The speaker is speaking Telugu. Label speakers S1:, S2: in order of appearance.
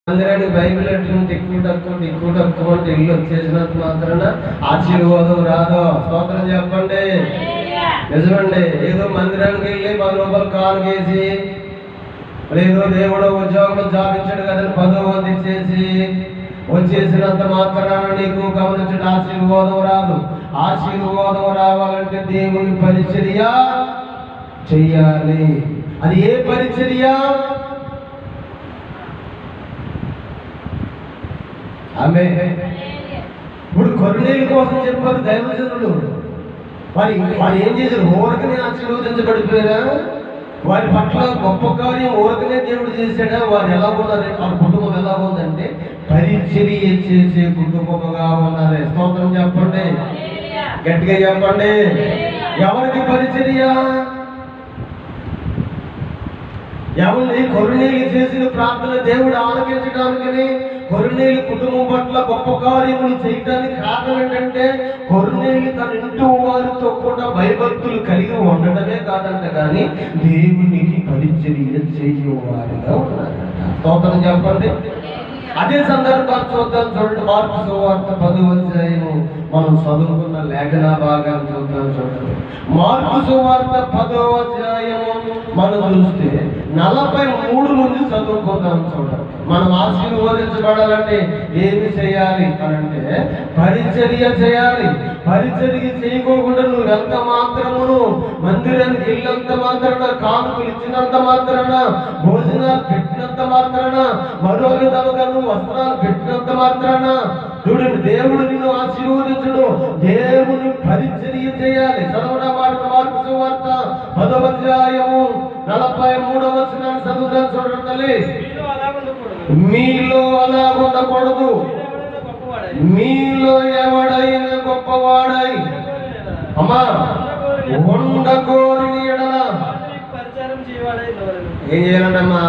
S1: మందిరానికి బైబిల్ అంటే ఎక్కువ తక్కువ అంటే ఇల్లు వచ్చేసినంత మాత్రాన ఆశీర్వాదం రాదు. స్తోత్రం చెప్పండి. నిజమండి. ఏదో మందిరానికి వెళ్ళి 10 రూపాయలు కానుకేసి, ఏదో దేవుడు ఉద్యోగం జాబించాడు కదని 10 ఇచ్చేసి వచ్చేసినంత మాత్రాన నీకు గమనించిన ఆశీర్వాదం రాదు. ఆశీర్వాదం రావాలంటే దేవుని పరిచర్య చెయ్యాలి. అది ఏ పరిచర్య? ఆమె ఇప్పుడు కొర్నేలు కోసం చెప్పారు దైవజనులు. వారు ఏం చేశారు? ఊరకనే ఆశీర్వదించబడిపోయారా? వారి పట్ల గొప్ప కార్యం ఊరకనే దేవుడు చేశాడా? వారు ఎలా ఉన్నారు? వారి కుటుంబం ఎలా ఉందంటే పరిచర్య చేసే కుటుంబముగా ఉన్నారు. స్తోత్రం చెప్పండి, గట్టిగా చెప్పండి. ఎవరికి పరిచర్య? ఎవరిని? కొర్నేలు చేసిన ప్రార్థన దేవుడు ఆలకించడానికని, కొర్నేలు కుటుంబం పట్ల గొప్ప కార్యములు చేయడానికి కారణం ఏంటంటే కొర్నేలు తన ఇంటి వారితో కూడా భయభక్తులు కలిగి ఉండటమే కాదంట, కానీ దేవునికి పరిచర్య చేయవారిగా ఉన్నారంట. స్తోత్రం చెప్పండి. అదే సందర్భాన్ని చూద్దాం. చూడండి, మార్కు సువార్త 10వ అధ్యాయము మనం చదువుకున్న లేఖన భాగాన్ని చూడండి. మార్కు సువార్త 10వ అధ్యాయము మనం చూస్తే 43 నుంచి చదువుకుందాం. చూడండి, మనం ఆశీర్వదించబడాలంటే ఏమి చేయాలి అనంటే పరిచర్య చేయాలి. పరిచర్య చేయకోకుండా నువ్వు ఎంత మాత్రమును మందిరానికి వెళ్ళినంత మాత్రాన, కానుకలు ఇచ్చినంత మాత్రాన, భోజనాలు పెట్టినంత మాత్రాన, మరో విధముగా నువ్వు వస్త్రాలు పెట్టినంత మాత్రాన చూడండి దేవుడు నిన్ను ఆశీర్వదించడు. దేవుని పరిచర్య చేయాలి. చదవడం మార్కు సువార్త 10వ అధ్యాయము 43వ వచనాన్ని చదువుతాను. చూడండి తల్లి, మీలో అలా ఉండకూడదు. మీలో ఎవడైనా గొప్పవాడై అమ్మా ఉండకోరిని ఎడల ఏం చేయాలంటమ్మా?